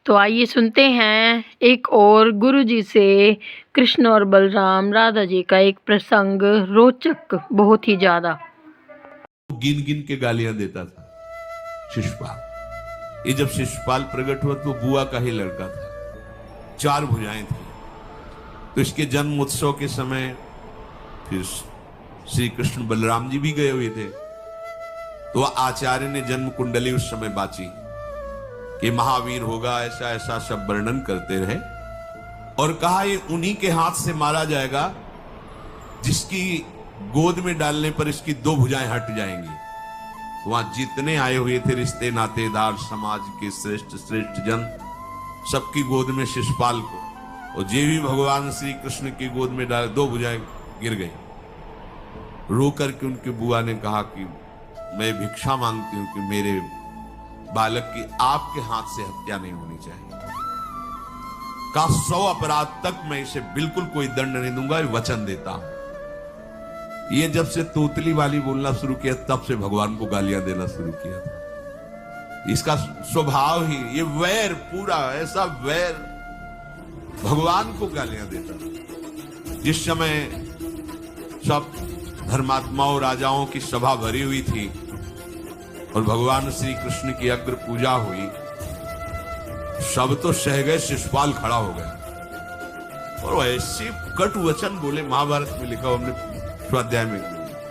तो आइए सुनते हैं एक और गुरुजी से कृष्ण और बलराम राधा जी का एक प्रसंग, रोचक बहुत ही ज्यादा। गिन गिन के गालियां देता था शिशुपाल। ये जब शिशुपाल प्रकट हुआ तो बुआ का ही लड़का था, 4 भुजाएं थी। तो इसके जन्म उत्सव के समय फिर श्री कृष्ण बलराम जी भी गए हुए थे। तो आचार्य ने जन्म कुंडली उस समय बाची कि महावीर होगा, ऐसा ऐसा सब वर्णन करते रहे और कहा ये उन्हीं के हाथ से मारा जाएगा जिसकी गोद में डालने पर इसकी 2 भुजाएं हट जाएंगी। वहां जितने आए हुए थे रिश्ते नातेदार, समाज के श्रेष्ठ श्रेष्ठ जन, सबकी गोद में शिशुपाल को, और जे भी भगवान श्री कृष्ण की गोद में डाले 2 भुजाएं गिर गई। रो करके उनकी बुआ ने कहा कि मैं भिक्षा मांगती हूं कि मेरे बालक की आपके हाथ से हत्या नहीं होनी चाहिए। का 100 अपराध तक मैं इसे बिल्कुल कोई दंड नहीं दूंगा, वचन देता हूं। ये जब से तोतली वाली बोलना शुरू किया तब से भगवान को गालियां देना शुरू किया था। इसका स्वभाव ही ये वैर, पूरा ऐसा वैर, भगवान को गालियां देता था। जिस समय सब धर्मात्माओं राजाओं की सभा भरी हुई थी और भगवान श्री कृष्ण की अग्र पूजा हुई, सब तो सह गए, शिशुपाल खड़ा हो गया और ऐसे कटु वचन बोले। महाभारत में लिखा, हमने स्वाध्याय में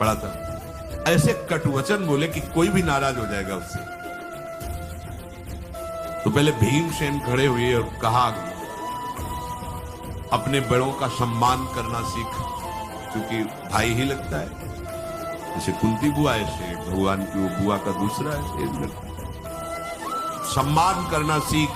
पढ़ा था, ऐसे कटु वचन बोले कि कोई भी नाराज हो जाएगा उससे। तो पहले भीमसेन खड़े हुए और कहा अपने बड़ों का सम्मान करना सीख, क्योंकि भाई ही लगता है। जैसे कुंती बुआ, ऐसे भगवान की वो बुआ का दूसरा है। सम्मान करना सीख,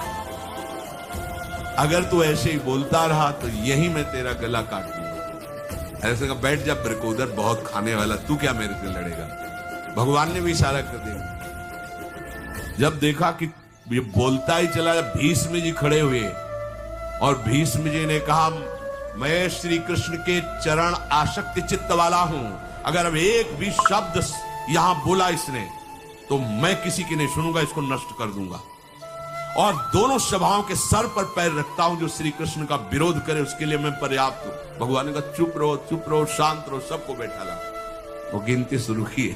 अगर तू ऐसे ही बोलता रहा तो यही मैं तेरा गला काट दूंगा। ऐसे का बैठ जा ब्रकोदर, बहुत खाने वाला, तू क्या मेरे से लड़ेगा। भगवान ने भी इशारा कर दिया। जब देखा कि ये बोलता ही चला, भीष्म जी खड़े हुए और भीष्म जी ने कहा मैं श्री कृष्ण के चरण आसक्ति चित्त वाला हूं, अगर अब एक भी शब्द यहां बोला इसने तो मैं किसी की नहीं सुनूंगा, इसको नष्ट कर दूंगा। और दोनों सभाओं के सर पर पैर रखता हूं, जो श्री कृष्ण का विरोध करे उसके लिए मैं पर्याप्त हूं। भगवान ने कहा चुप रहो, शांत रहो, सबको बैठा ला। वो गिनती शुरू की,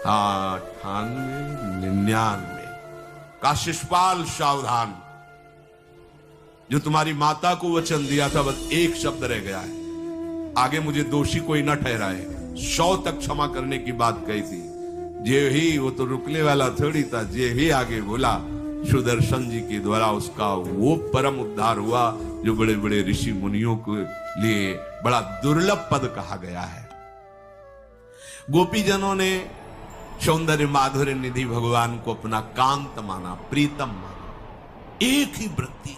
98, 99 का शिशुपाल सावधान, जो तुम्हारी माता को वचन दिया था बस एक शब्द रह गया है, आगे मुझे दोषी कोई न ठहराए। 100 तक क्षमा करने की बात कही थी। जे ही, वो तो रुकने वाला थोड़ी था, जे ही आगे बोला सुदर्शन जी के द्वारा उसका वो परम उद्धार हुआ जो बड़े बड़े ऋषि मुनियों के लिए बड़ा दुर्लभ पद कहा गया है। गोपीजनों ने सौंदर्य माधुर्य निधि भगवान को अपना कांत माना, प्रीतम माना। एक ही वृत्ति,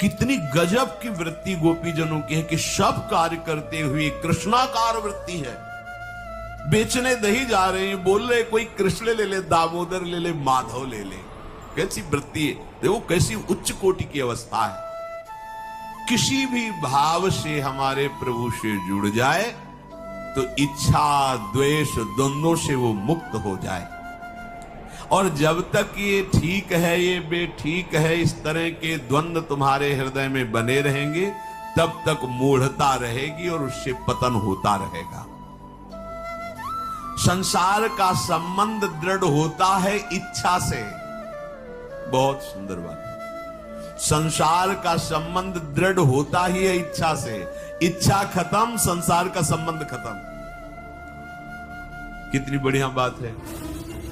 कितनी गजब की वृत्ति गोपीजनों की है कि सब कार्य करते हुए कृष्णाकार वृत्ति है। बेचने दही जा रहे हैं, बोल रहे कोई कृष्ण ले ले, दामोदर ले ले, माधव ले ले। कैसी वृत्ति है, देखो कैसी उच्च कोटि की अवस्था है। किसी भी भाव से हमारे प्रभु से जुड़ जाए तो इच्छा द्वेष दोनों से वो मुक्त हो जाए। और जब तक ये ठीक है, ये बेठीक है, इस तरह के द्वंद्व तुम्हारे हृदय में बने रहेंगे, तब तक मूढ़ता रहेगी और उससे पतन होता रहेगा। संसार का संबंध दृढ़ होता है इच्छा से। बहुत सुंदर बात है। संसार का संबंध दृढ़ होता ही है इच्छा से। इच्छा खत्म, संसार का संबंध खत्म। कितनी बढ़िया बात है।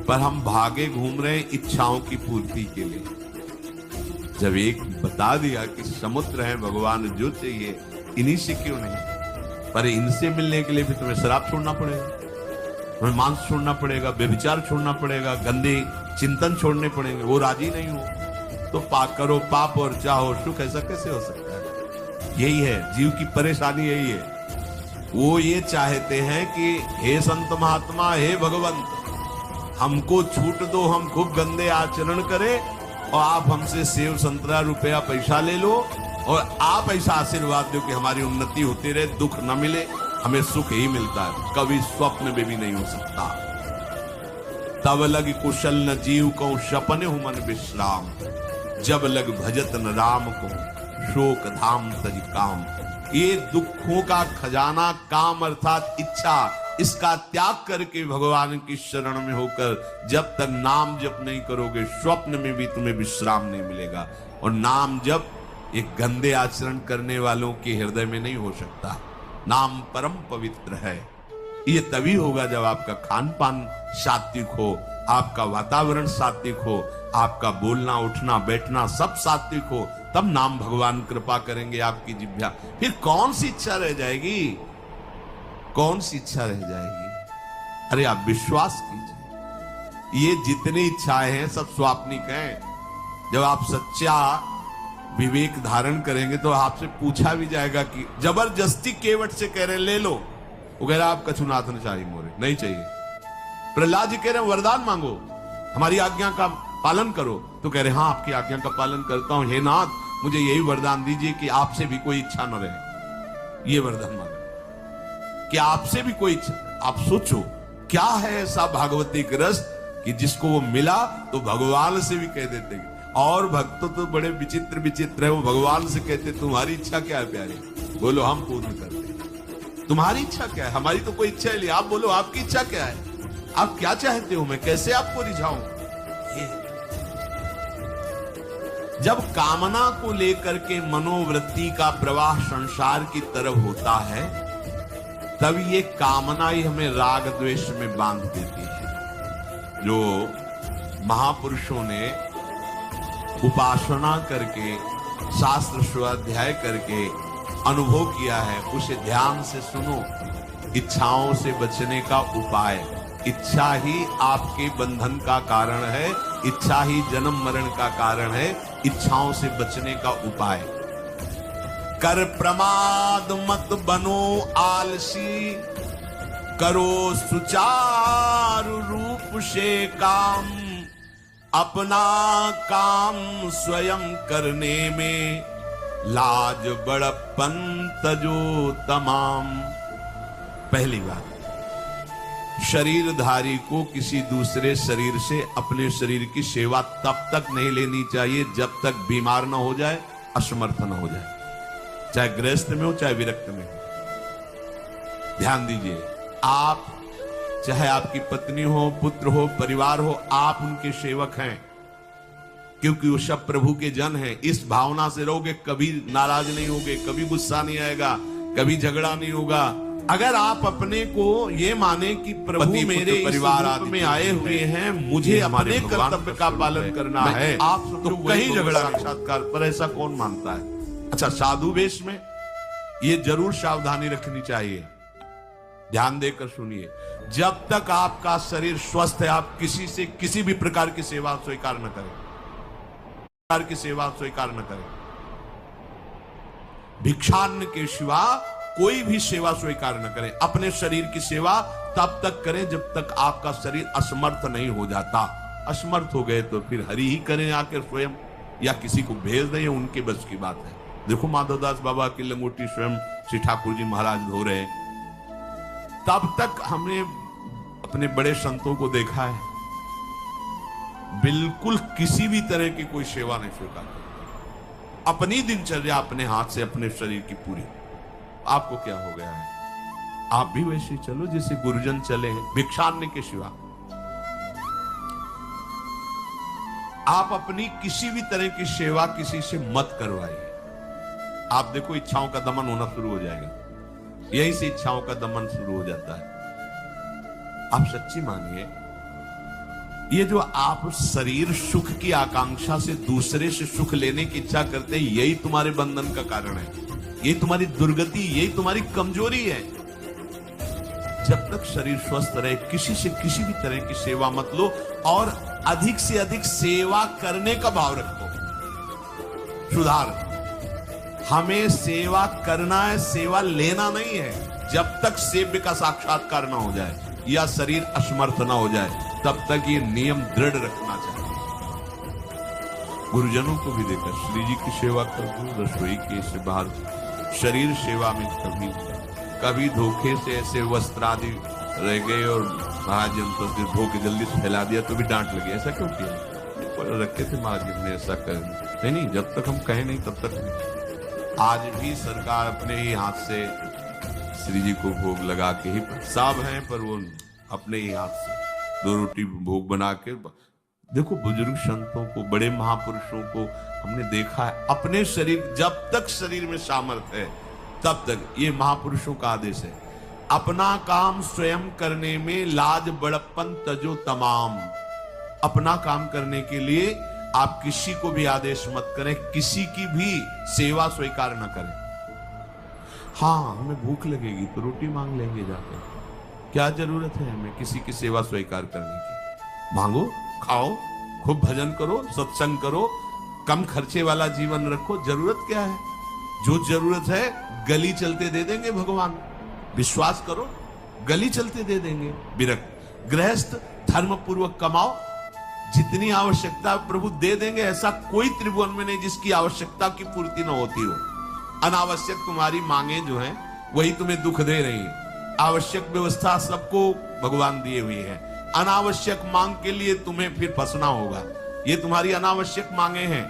पर हम भागे घूम रहे हैं इच्छाओं की पूर्ति के लिए। जब एक बता दिया कि समुद्र है भगवान, जो चाहिए इन्हीं से क्यों नहीं, पर इनसे मिलने के लिए भी तुम्हें शराब छोड़ना पड़ेगा, तुम्हें मांस छोड़ना पड़ेगा, व्यभिचार छोड़ना पड़ेगा, गंदे चिंतन छोड़ने पड़ेंगे। वो राजी नहीं हो तो करो पाप और चाहो सुख। ऐसा कैसे हो सकता है? यही है जीव की परेशानी, यही है। वो ये चाहते हैं कि हे संत महात्मा, हे भगवंत, हमको छूट दो, हम खूब गंदे आचरण करें और आप हमसे सेव संतरा रुपया पैसा ले लो और आप ऐसा आशीर्वाद दो कि हमारी उन्नति होती रहे, दुख न मिले, हमें सुख ही मिलता है। कभी स्वप्न में भी नहीं हो सकता। तब लगी कुशल न जीव को सपने हूं मन विश्राम। जब लग भजत न राम को, शोक धाम तज काम। ये दुखों का खजाना काम अर्थात इच्छा, इसका त्याग करके भगवान की शरण में होकर जब तक नाम जप नहीं करोगे, स्वप्न में भी तुम्हें विश्राम नहीं मिलेगा। और नाम जप एक गंदे आचरण करने वालों के हृदय में नहीं हो सकता। नाम परम पवित्र है। ये तभी होगा जब आपका खान पान सात्विक हो, आपका वातावरण सात्विक हो, आपका बोलना उठना बैठना सब सात्विक हो, तब नाम भगवान कृपा करेंगे आपकी जिह्वा। फिर कौन सी इच्छा रह जाएगी, कौन सी इच्छा रह जाएगी? अरे आप विश्वास कीजिए, ये जितनी इच्छाएं हैं सब स्वाप्निक हैं। जब आप सच्चा विवेक धारण करेंगे तो आपसे पूछा भी जाएगा कि जबरदस्ती केवट से कह रहे ले लो, वो कह रहा आप कछुनाथ न चाहिए मोरे, नहीं चाहिए। प्रहलाद जी कह रहे वरदान मांगो, हमारी आज्ञा का पालन करो, तो कह रहे हाँ आपकी आज्ञा का पालन करता हूं, हे नाथ मुझे यही वरदान दीजिए कि आपसे भी कोई इच्छा न रहे। ये वरदान मांगा कि आपसे भी कोई इच्छा। आप सोचो क्या है ऐसा भागवतिक रस कि जिसको वो मिला तो भगवान से भी कह देते। और भक्त तो बड़े विचित्र विचित्र है, वो भगवान से कहते तुम्हारी इच्छा क्या है प्यारे, बोलो हम पूर्ण करते। तुम्हारी इच्छा क्या है, हमारी तो कोई इच्छा ही नहीं, आप बोलो आपकी इच्छा क्या है, आप क्या चाहते हो, मैं कैसे आपको रिझाऊं। जब कामना को लेकर के मनोवृत्ति का प्रवाह संसार की तरफ होता है, तब ये कामना ही हमें राग द्वेष में बांध देती है। जो महापुरुषों ने उपासना करके शास्त्र स्वाध्याय करके अनुभव किया है, उसे ध्यान से सुनो। इच्छाओं से बचने का उपाय, इच्छा ही आपके बंधन का कारण है, इच्छा ही जन्म मरण का कारण है। इच्छाओं से बचने का उपाय, कर प्रमाद मत बनो आलसी, करो सुचारु रूप से काम, अपना काम स्वयं करने में लाज बड़प्पन तजो तमाम। पहली बात, शरीरधारी को किसी दूसरे शरीर से अपने शरीर की सेवा तब तक नहीं लेनी चाहिए जब तक बीमार न हो जाए, असमर्थ न हो जाए, चाहे गृहस्थ में हो चाहे विरक्त में हो। ध्यान दीजिए, आप चाहे आपकी पत्नी हो, पुत्र हो, परिवार हो, आप उनके सेवक हैं, क्योंकि वो सब प्रभु के जन हैं। इस भावना से रहोगे, कभी नाराज नहीं होगे, कभी गुस्सा नहीं आएगा, कभी झगड़ा नहीं होगा। अगर आप अपने को ये माने कि प्रभु मेरे परिवार में आए हुए हैं, मुझे अपने कर्तव्य का पालन करना है, आप तो कहीं झगड़ा साक्षात्कार पर ऐसा कौन मानता है। अच्छा, साधु वेश में ये जरूर सावधानी रखनी चाहिए, ध्यान देकर सुनिए। जब तक आपका शरीर स्वस्थ है, आप किसी से किसी भी प्रकार की सेवा स्वीकार न करें, की सेवा स्वीकार न करें। भिक्षान्न के सिवा कोई भी सेवा स्वीकार न करें। अपने शरीर की सेवा तब तक करें जब तक आपका शरीर असमर्थ नहीं हो जाता। असमर्थ हो गए तो फिर हरि ही करें आकर स्वयं, या किसी को भेज दें, उनके बस की बात है। देखो माधवदास बाबा की लंगोटी स्वयं श्री ठाकुर जी महाराज धो रहे हैं। तब तक हमने अपने बड़े संतों को देखा है, बिल्कुल किसी भी तरह की कोई सेवा नहीं स्वीकार करते। अपनी दिनचर्या अपने हाथ से अपने शरीर की पूरी। आपको क्या हो गया है, आप भी वैसे चलो जैसे गुरुजन चले हैं, भिक्षान्न के सिवा। आप अपनी किसी भी तरह की सेवा किसी से मत करवाइए। आप देखो इच्छाओं का दमन होना शुरू हो जाएगा, यहीं से इच्छाओं का दमन शुरू हो जाता है। आप सच्ची मानिए, ये जो आप शरीर सुख की आकांक्षा से दूसरे से सुख लेने की इच्छा करते हैं, यही तुम्हारे बंधन का कारण है, यही तुम्हारी दुर्गति, यही तुम्हारी कमजोरी है। जब तक शरीर स्वस्थ रहे, किसी से किसी भी तरह की सेवा मत लो, और अधिक से अधिक सेवा करने का भाव रखो। सुधार, हमें सेवा करना है, सेवा लेना नहीं है। जब तक सेव्य का साक्षात्कार ना हो जाए या शरीर असमर्थ ना हो जाए, तब तक ये नियम दृढ़ रखना चाहिए। गुरुजनों को भी देखा, श्री जी की सेवा कर दो, रसोई के से बाहर शरीर सेवा में कभी धोखे से ऐसे वस्त्र आदि रह गए और महाजन तो धो के जल्दी फैला दिया तो भी डांट लगी, ऐसा क्यों किया? रखे थे महाराज जी ने ऐसा कर, नहीं जब तक हम कहें नहीं तब तक नहीं। आज भी सरकार अपने ही हाथ से श्री जी को भोग लगा के ही, सब हैं पर वो अपने ही हाथ से 2 रोटी भोग बना के। देखो बुजुर्ग संतों को, बड़े महापुरुषों को हमने देखा है अपने शरीर, जब तक शरीर में सामर्थ्य है तब तक, ये महापुरुषों का आदेश है, अपना काम स्वयं करने में लाज बड़प्पन तजो तमाम। अपना काम करने के लिए आप किसी को भी आदेश मत करें, किसी की भी सेवा स्वीकार न करें। हाँ हमें भूख लगेगी तो रोटी मांग लेंगे जाकर, क्या जरूरत है हमें किसी की सेवा स्वीकार करने की। मांगो, खाओ, खूब भजन करो, सत्संग करो, कम खर्चे वाला जीवन रखो। जरूरत क्या है? जो जरूरत है गली चलते दे देंगे भगवान, विश्वास करो, गली चलते दे देंगे। विरक्त गृहस्थ धर्म पूर्वक कमाओ, जितनी आवश्यकता प्रभु दे देंगे। ऐसा कोई त्रिभुवन में नहीं जिसकी आवश्यकता की पूर्ति न होती हो। अनावश्यक तुम्हारी मांगे जो हैं वही तुम्हें दुख दे रही है। आवश्यक व्यवस्था सबको भगवान दिए हुई है, अनावश्यक मांग के लिए तुम्हें फिर फंसना होगा। ये तुम्हारी अनावश्यक मांगे हैं,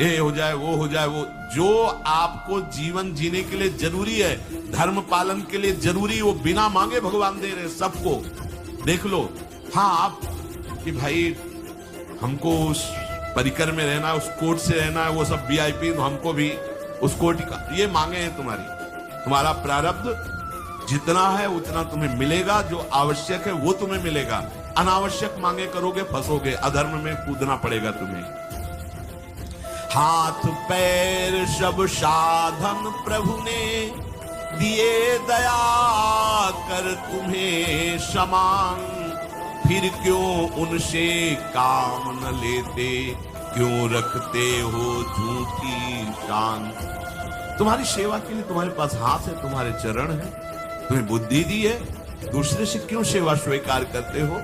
ये हो जाए वो हो जाए वो, जो आपको जीवन जीने के लिए जरूरी है, धर्म पालन के लिए जरूरी, वो बिना मांगे भगवान दे रहे सबको। देख लो। हाँ आप कि भाई हमको उस परिकर में रहना है, उस कोर्ट से रहना है, वो सब वीआईपी, तो हमको भी उस कोर्ट का, ये मांगे हैं तुम्हारी। तुम्हारा प्रारब्ध जितना है उतना तुम्हें मिलेगा, जो आवश्यक है वो तुम्हें मिलेगा। अनावश्यक मांगे करोगे फंसोगे, अधर्म में कूदना पड़ेगा तुम्हें। हाथ पैर सब साधन प्रभु ने दिए, दया कर तुम्हें समान, फिर क्यों उनसे काम न लेते, क्यों रखते हो झूठी शान। तुम्हारी सेवा के लिए तुम्हारे पास हाथ है, तुम्हारे चरण है, तुम्हें बुद्धि दी है, दूसरे से क्यों सेवा स्वीकार करते हो?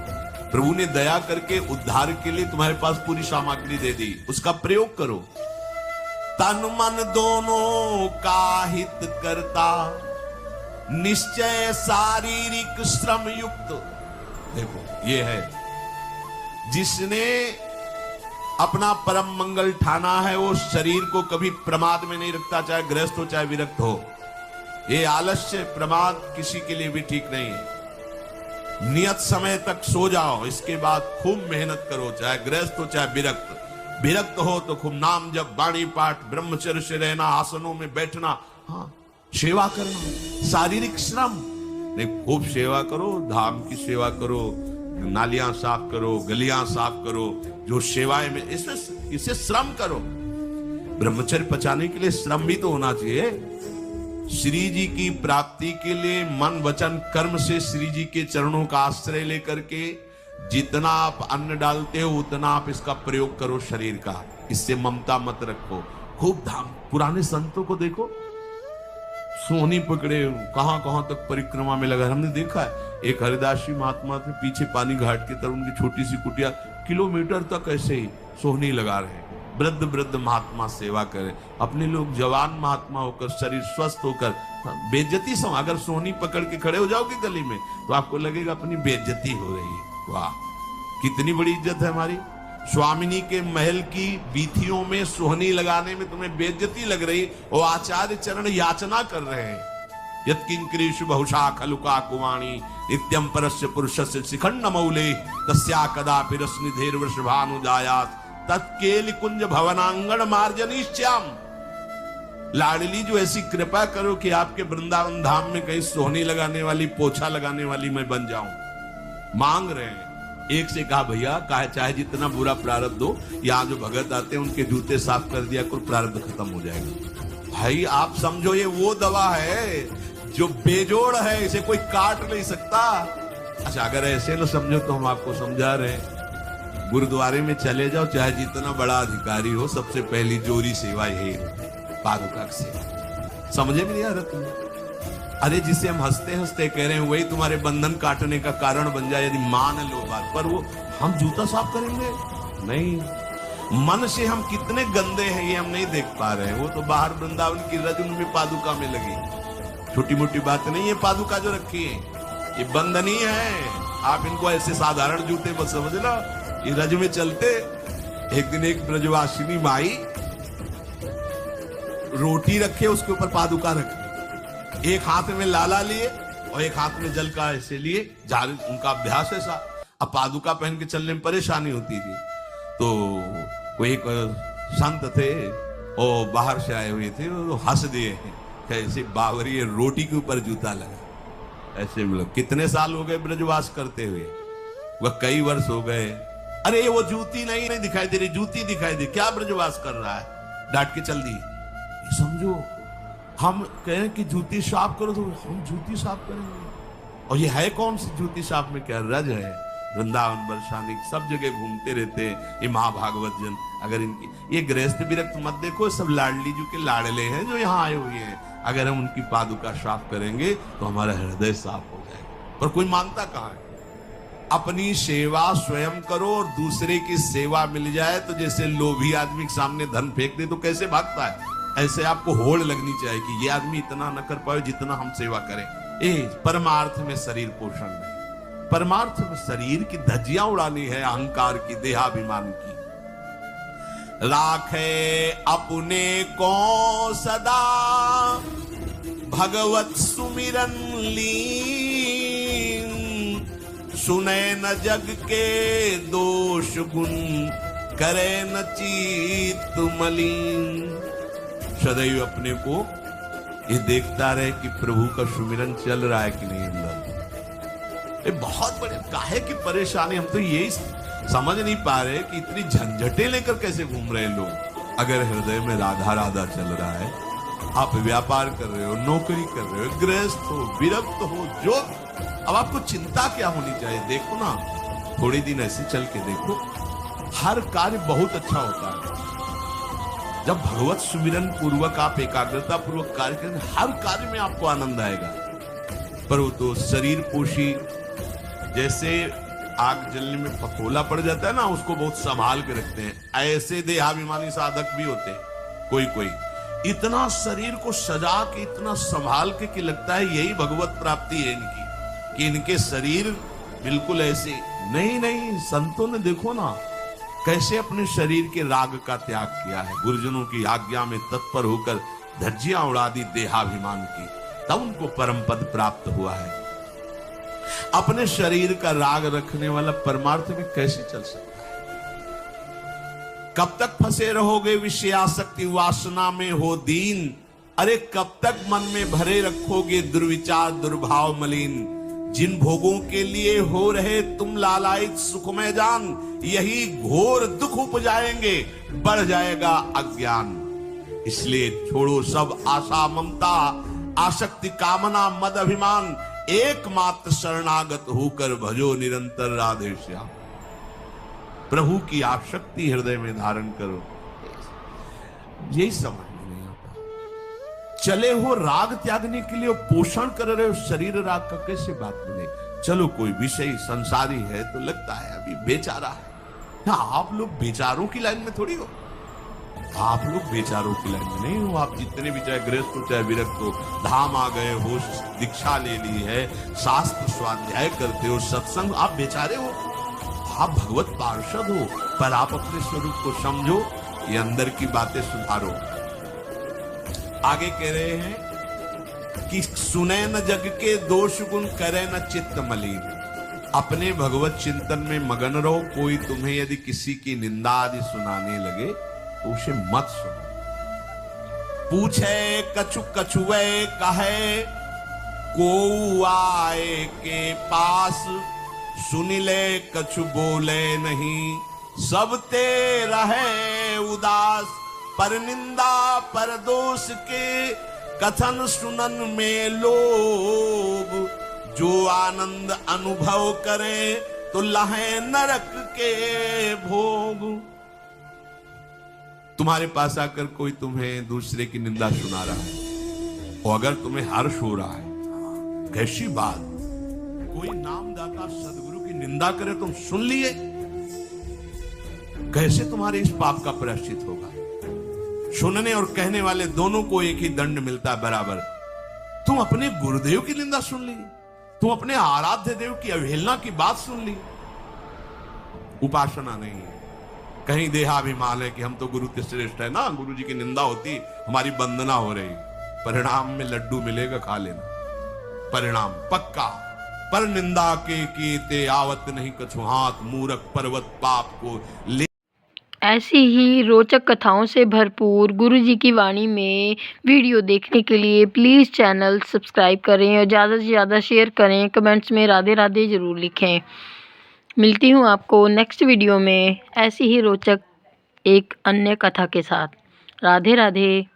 प्रभु ने दया करके उद्धार के लिए तुम्हारे पास पूरी सामग्री दे दी, उसका प्रयोग करो। तन मन दोनों का हित करता, निश्चय शारीरिक श्रम युक्त। देखो ये है, जिसने अपना परम मंगल ठाना है वो शरीर को कभी प्रमाद में नहीं रखता, चाहे गृहस्थ हो चाहे विरक्त हो। ये आलस्य प्रमाद किसी के लिए भी ठीक नहीं है। नियत समय तक सो जाओ, इसके बाद खूब मेहनत करो, चाहे गृहस्थ हो चाहे विरक्त। विरक्त हो तो खूब नाम जप, वाणी पाठ, ब्रह्मचर्य से रहना, आसनों में बैठना, हाँ सेवा करना, शारीरिक श्रम नहीं, खूब सेवा करो, धाम की सेवा करो, नालियां साफ करो, गलियां साफ करो, जो सेवाएं में इसे श्रम करो। ब्रह्मचर्य पचाने के लिए श्रम भी तो होना चाहिए। श्री जी की प्राप्ति के लिए मन वचन कर्म से श्री जी के चरणों का आश्रय लेकर के जितना आप अन्न डालते हो उतना आप इसका प्रयोग करो शरीर का। इससे ममता मत रखो, खूब धाम। पुराने संतों को देखो, सोनी पकड़े कहां कहां तक परिक्रमा में लगा। हमने देखा है एक हरिदासी महात्मा थे, पीछे पानी घाट की तरफ उनकी छोटी सी कुटिया, किलोमीटर तक ऐसे ही सोहनी लगा रहे। वृद्ध वृद्ध महात्मा सेवा करें, अपने लोग जवान महात्मा होकर शरीर स्वस्थ होकर बेइज्जती सम। अगर सोहनी पकड़ के खड़े हो जाओगे गली में तो आपको लगेगा अपनी बेइज्जती हो रही है। वाह कितनी बड़ी इज्जत है हमारी। स्वामिनी के महल की बीथियों में सोहनी लगाने में तुम्हें बेइज्जती लग रही, वो आचार्य चरण याचना कर रहे हैं। यत्किंकरीषु बहुशा खलुका कुवाणी नित्यं परस्य पुरुषस्य शिखंड मौले तस्या कदापि रश्मिधेर वृषभानुजायात तत्केल कुंज भवनांगण मार्जनीश्याम। लाडली जो ऐसी कृपा करो कि आपके वृंदावन धाम में कहीं सोहनी लगाने वाली, पोछा लगाने वाली मैं बन जाऊं। मांग रहे हैं। एक से कहा भैया चाहे जितना बुरा प्रारब्ध हो, यहाँ जो भगत आते हैं उनके जूते साफ कर दिया करो, प्रारब्ध खत्म हो जाएगा। भाई आप समझो ये वो दवा है जो बेजोड़ है, इसे कोई काट नहीं सकता। अच्छा अगर ऐसे न समझो तो हम आपको समझा रहे हैं। गुरुद्वारे में चले जाओ, चाहे जितना बड़ा अधिकारी हो, सबसे पहली जोरी सेवा यही है, पादुका की सेवा। समझे भी नहीं आ रहा तुम्हें? अरे जिसे हम हंसते हंसते कह रहे हैं वही तुम्हारे बंधन काटने का कारण बन जाए, यदि मान लो बात। पर वो हम जूता साफ करेंगे नहीं। मन से हम कितने गंदे हैं ये हम नहीं देख पा रहे हैं। वो तो बाहर वृंदावन की रज उनमें पादुका में लगी, छोटी मोटी बात नहीं है। पादुका जो रखी है ये बंधनीय है। आप इनको ऐसे साधारण जूते मत समझ लो, ये रज में चलते एक दिन एक ब्रजवासिनी माई रोटी रखे, उसके ऊपर पादुका रखे, एक हाथ में लाला लिए और एक हाथ में जल का ऐसे लिए, उनका अभ्यास ऐसा। अब पादुका पहन के चलने में परेशानी होती थी, तो वो एक संत थे और बाहर से आए हुए थे, वो हंस दिए कैसे बावरी रोटी के ऊपर जूता लगा। ऐसे मतलब कितने साल हो गए ब्रजवास करते हुए, वह कई वर्ष हो गए। अरे वो जूती नहीं दिखाई दे रही, जूती दिखाई दे, क्या ब्रजवास कर रहा है, डांट के चल दी। समझो, हम कहें कि जूती साफ करो तो हम जूती साफ करेंगे, और ये है कौन सी जूती साफ में क्या रज है। वृंदावन बरसानी सब जगह घूमते रहते हैं ये महाभागवत जन। अगर इनकी ये गृहस्थ विरक्त मत देखो, सब लाडली जी के लाडले हैं जो यहाँ आए हुए हैं। अगर हम उनकी पादुका साफ करेंगे तो हमारा हृदय साफ हो जाएगा। पर कोई मानता कहाँ है। अपनी सेवा स्वयं करो और दूसरे की सेवा मिल जाए तो जैसे लोभी आदमी के सामने धन फेंक दे तो कैसे भागता है, ऐसे आपको होड़ लगनी चाहिए कि ये आदमी इतना न कर पाए जितना हम सेवा करें। परमार्थ में शरीर पोषण नहीं, परमार्थ में शरीर की धज्जियां उड़ानी है, अहंकार की, देहाभिमान की। राखे अपने को सदा भगवत सुमिरन लीन, सुने न जग के दोष गुण, करे न चित्त मलिन। सदैव अपने को ये देखता रहे कि प्रभु का सुमिरन चल रहा है कि नहीं अंदर। ये बहुत बड़े काहे की परेशानी, हम तो यही समझ नहीं पा रहे कि इतनी झंझटें लेकर कैसे घूम रहे हैं लोग। अगर हृदय में राधा राधा चल रहा है, आप व्यापार कर रहे हो, नौकरी कर रहे हो, गृहस्थ हो, विरक्त हो, जो अब आपको चिंता क्या होनी चाहिए। देखो ना, थोड़े दिन ऐसे चल के देखो, हर कार्य बहुत अच्छा होता है जब भगवत सुमिरन पूर्वक आप एकाग्रता पूर्वक कार्य करें। हर कार्य में आपको आनंद आएगा। पर वो तो शरीर पोषी, जैसे आग जलने में फफोला पड़ जाता है ना, उसको बहुत संभाल के रखते हैं, ऐसे देहाभिमानी साधक भी होते हैं। कोई कोई इतना शरीर को सजा के, इतना संभाल के कि लगता है यही भगवत प्राप्ति है इनकी, कि इनके शरीर बिल्कुल ऐसे नहीं। संतों ने देखो ना कैसे अपने शरीर के राग का त्याग किया है, गुरुजनों की आज्ञा में तत्पर होकर धज्जियां उड़ा दी देहाभिमान की, तब उनको परम पद प्राप्त हुआ है। अपने शरीर का राग रखने वाला परमार्थ में कैसे चल सकता है। कब तक फंसे रहोगे विषयासक्ति वासना में हो दीन, अरे कब तक मन में भरे रखोगे दुर्विचार दुर्भाव मलिन। जिन भोगों के लिए हो रहे तुम लालायित सुखमय जान, यही घोर दुख उपजाएंगे, बढ़ जाएगा अज्ञान। इसलिए छोड़ो सब आशा ममता, आसक्ति कामना मद अभिमान, एकमात्र शरणागत होकर भजो निरंतर राधे श्याम। प्रभु की आसक्ति हृदय में धारण करो। यही समझ में नहीं आता। चले हो राग त्यागने के लिए, पोषण कर रहे हो शरीर राग का, कैसे बात बने। चलो कोई विषय संसारी है तो लगता है अभी बेचारा है। हाँ, आप लोग बेचारों की लाइन में थोड़ी हो, आप लोग बेचारों की लाइन में नहीं हो। आप जितने भी, चाहे गृहस्थ हो चाहे विरक्त हो, धाम आ गए हो, दीक्षा ले ली है, शास्त्र स्वाध्याय करते हो, सत्संग, आप बेचारे हो, आप भगवत पार्षद हो। पर आप अपने स्वरूप को समझो, ये अंदर की बातें सुधारो। आगे कह रहे हैं कि सुने न जग के दोष गुण, करे न चित्त मलिन। अपने भगवत चिंतन में मगन रहो। कोई तुम्हें यदि किसी की निंदा आदि सुनाने लगे तो उसे मत सुनो। पूछे कछु कछुए कहे, को आए के पास, सुन ले कछु बोले नहीं, सब ते रहे उदास। पर निंदा पर दोष के, कथन सुनन में लोभ। जो आनंद अनुभव करे, तो लहे नरक के भोग। तुम्हारे पास आकर कोई तुम्हें दूसरे की निंदा सुना रहा है और अगर तुम्हें हर्ष हो रहा है, कैसी बात। कोई नामदाता सदगुरु की निंदा करे, तुम सुन लिए, कैसे तुम्हारे इस पाप का प्रायश्चित होगा। सुनने और कहने वाले दोनों को एक ही दंड मिलता है बराबर। तुम अपने गुरुदेव की निंदा सुन ली, तुम अपने आराध्य देव की अवहेलना की बात सुन ली। उपासना नहीं है। कहीं देहाभिमान है कि हम तो गुरु के श्रेष्ठ है ना, गुरु जी की निंदा होती हमारी वंदना हो रही, परिणाम में लड्डू मिलेगा, खा लेना, परिणाम पक्का। पर निंदा के कीते आवत नहीं कछु हाथ, मूरख पर्वत पाप को ले। ऐसी ही रोचक कथाओं से भरपूर गुरुजी की वाणी में वीडियो देखने के लिए प्लीज़ चैनल सब्सक्राइब करें और ज़्यादा से ज़्यादा शेयर करें। कमेंट्स में राधे राधे ज़रूर लिखें। मिलती हूँ आपको नेक्स्ट वीडियो में ऐसी ही रोचक एक अन्य कथा के साथ। राधे राधे।